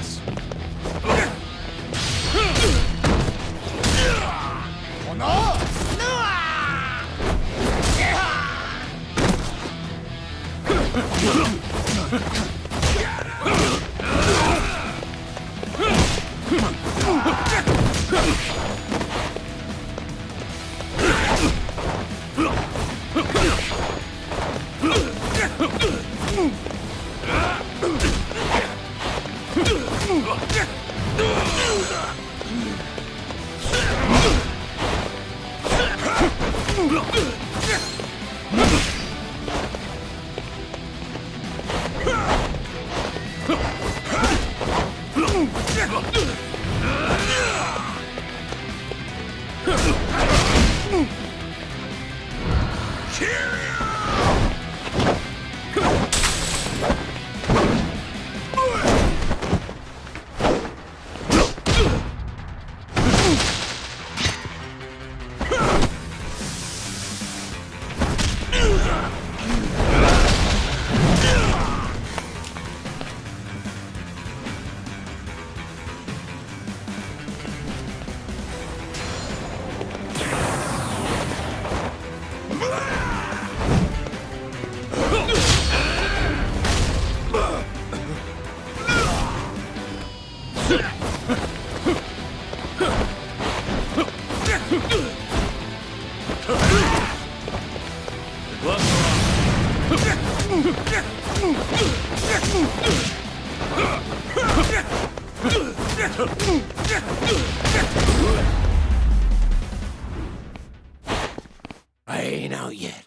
this. I ain't out yet.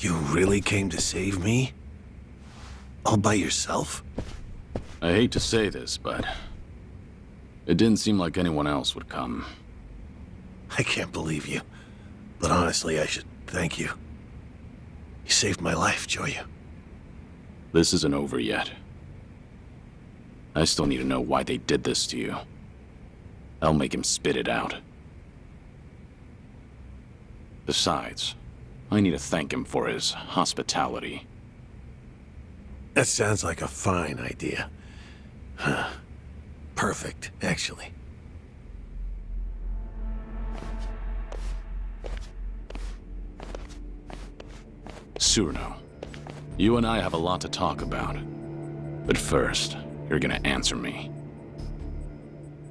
You really came to save me? All by yourself? I hate to say this, but it didn't seem like anyone else would come. I can't believe you. But honestly, I should thank you. You saved my life, Joya. This isn't over yet. I still need to know why they did this to you. I'll make him spit it out. Besides, I need to thank him for his hospitality. That sounds like a fine idea. Huh. Perfect, actually. Tsuruno, you and I have a lot to talk about. But first, you're gonna answer me.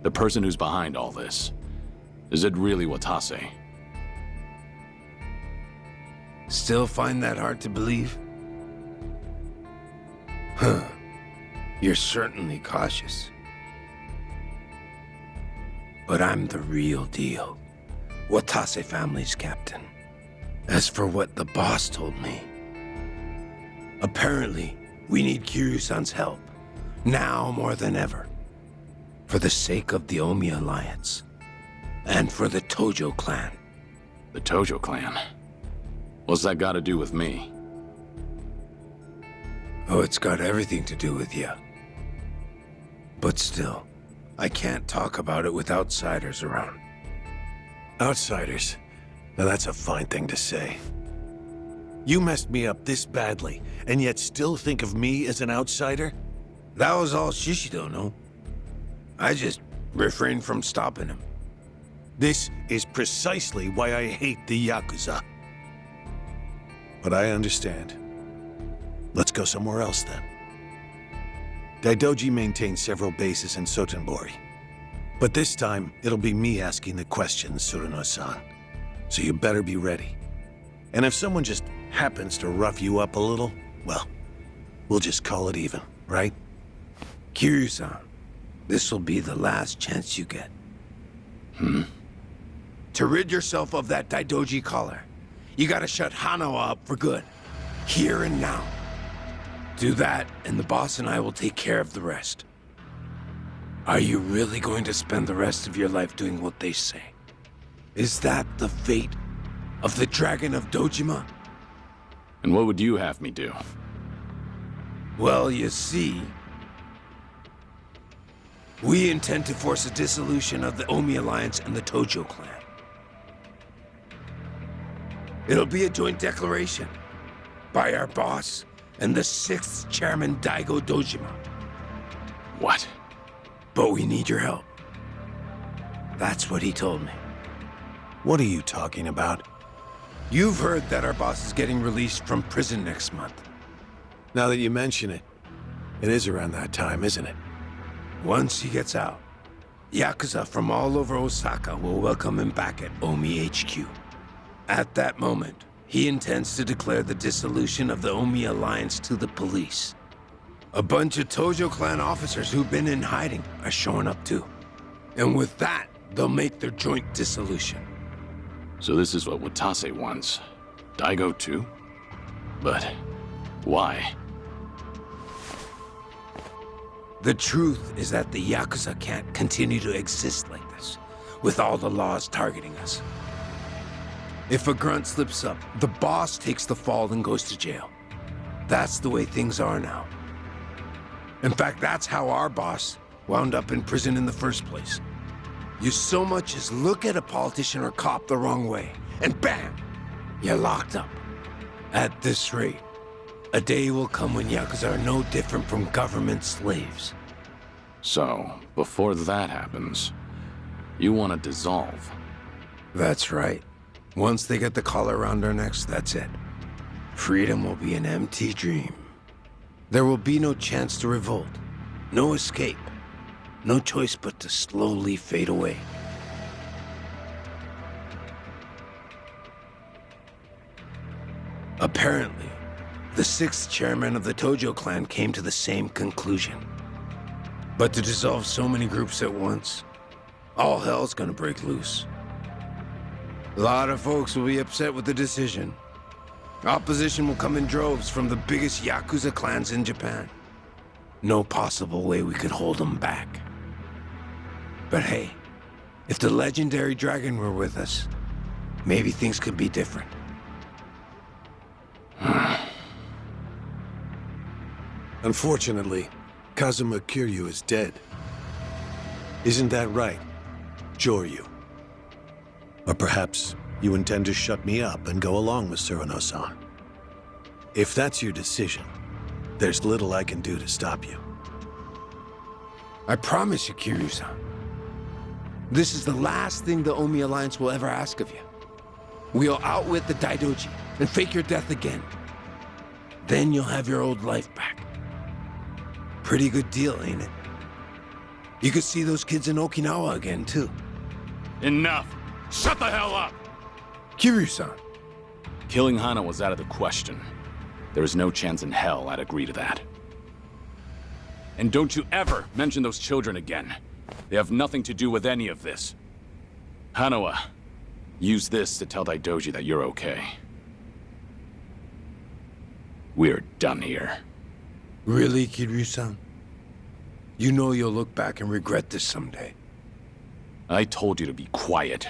The person who's behind all this, is it really Watase? Still find that hard to believe? Huh. You're certainly cautious. But I'm the real deal. Watase family's captain. As for what the boss told me, apparently we need Kiryu-san's help, now more than ever. For the sake of the Omi Alliance, and for the Tojo clan. The Tojo clan? What's that got to do with me? Oh, it's got everything to do with you. But still, I can't talk about it with outsiders around. Outsiders? Now that's a fine thing to say. You messed me up this badly, and yet still think of me as an outsider? That was all Shishido, no? I just refrained from stopping him. This is precisely why I hate the Yakuza. But I understand. Let's go somewhere else then. Daidoji maintains several bases in Sotenbori. But this time, it'll be me asking the questions, Tsuruno-san. So you better be ready. And if someone just happens to rough you up a little, well, we'll just call it even, right? Kiryu-san, this'll be the last chance you get. To rid yourself of that Daidoji collar, you gotta shut Hanawa up for good. Here and now. Do that, and the boss and I will take care of the rest. Are you really going to spend the rest of your life doing what they say? Is that the fate of the Dragon of Dojima? And what would you have me do? Well, you see, we intend to force a dissolution of the Omi Alliance and the Tojo clan. It'll be a joint declaration by our boss and the 6th chairman Daigo Dojima. What? But we need your help. That's what he told me. What are you talking about? You've heard that our boss is getting released from prison next month. Now that you mention it, it is around that time, isn't it? Once he gets out, Yakuza from all over Osaka will welcome him back at Omi HQ. At that moment, he intends to declare the dissolution of the Omi Alliance to the police. A bunch of Tojo clan officers who've been in hiding are showing up too. And with that, they'll make their joint dissolution. So this is what Watase wants. Daigo too? But why? The truth is that the Yakuza can't continue to exist like this, with all the laws targeting us. If a grunt slips up, the boss takes the fall and goes to jail. That's the way things are now. In fact, that's how our boss wound up in prison in the first place. You so much as look at a politician or cop the wrong way, and bam! You're locked up. At this rate, a day will come when Yakuza are no different from government slaves. So, before that happens, you want to dissolve. That's right. Once they get the collar around our necks, that's it. Freedom will be an empty dream. There will be no chance to revolt, no escape, no choice but to slowly fade away. Apparently, the 6th chairman of the Tojo clan came to the same conclusion. But to dissolve so many groups at once, all hell's gonna break loose. A lot of folks will be upset with the decision. Opposition will come in droves from the biggest Yakuza clans in Japan. No possible way we could hold them back. But hey, if the legendary dragon were with us, maybe things could be different. Unfortunately, Kazuma Kiryu is dead. Isn't that right, Joryu? Or perhaps you intend to shut me up and go along with Tsuruno-san. If that's your decision, there's little I can do to stop you. I promise you, Kiryu-san. This is the last thing the Omi Alliance will ever ask of you. We'll outwit the Daidoji and fake your death again. Then you'll have your old life back. Pretty good deal, ain't it? You could see those kids in Okinawa again, too. Enough! Shut the hell up! Kiryu-san. Killing Hana was out of the question. There is no chance in hell I'd agree to that. And don't you ever mention those children again. They have nothing to do with any of this. Hanawa, use this to tell Daidoji that you're okay. We're done here. Really, Kiryu-san? You know you'll look back and regret this someday. I told you to be quiet.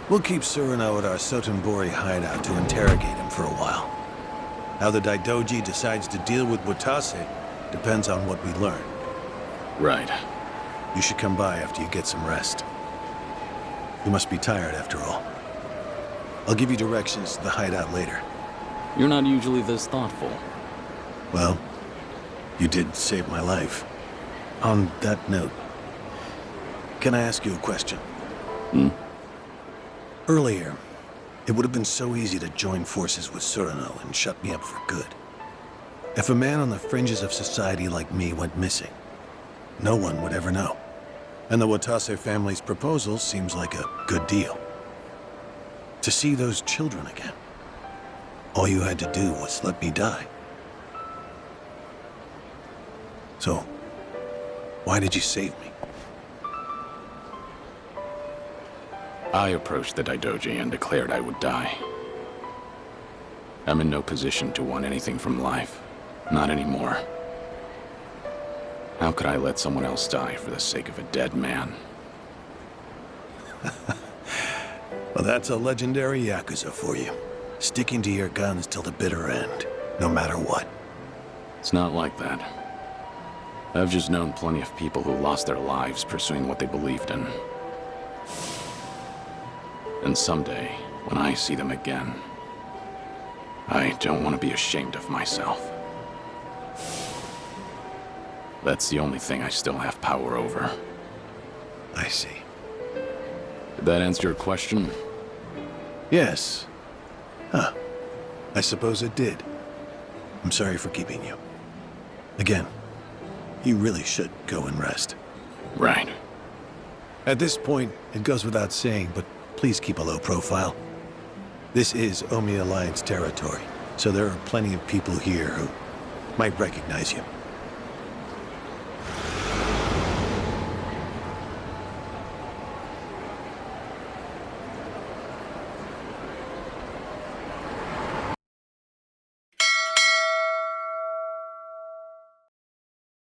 We'll keep Tsuruno at our Sotenbori hideout to interrogate him for a while. How the Daidoji decides to deal with Watase depends on what we learn. Right. You should come by after you get some rest. You must be tired after all. I'll give you directions to the hideout later. You're not usually this thoughtful. Well, you did save my life. On that note, can I ask you a question? Earlier, it would have been so easy to join forces with Tsuruno and shut me up for good. If a man on the fringes of society like me went missing, no one would ever know. And the Watase family's proposal seems like a good deal. To see those children again, all you had to do was let me die. So, why did you save me? I approached the Daidoji and declared I would die. I'm in no position to want anything from life. Not anymore. How could I let someone else die for the sake of a dead man? Well, that's a legendary Yakuza for you. Sticking to your guns till the bitter end, no matter what. It's not like that. I've just known plenty of people who lost their lives pursuing what they believed in. And someday, when I see them again, I don't want to be ashamed of myself. That's the only thing I still have power over. I see. Did that answer your question? Yes. Huh. I suppose it did. I'm sorry for keeping you. Again, you really should go and rest. Right. At this point, it goes without saying, but please keep a low profile. This is Omi Alliance territory, so there are plenty of people here who might recognize you.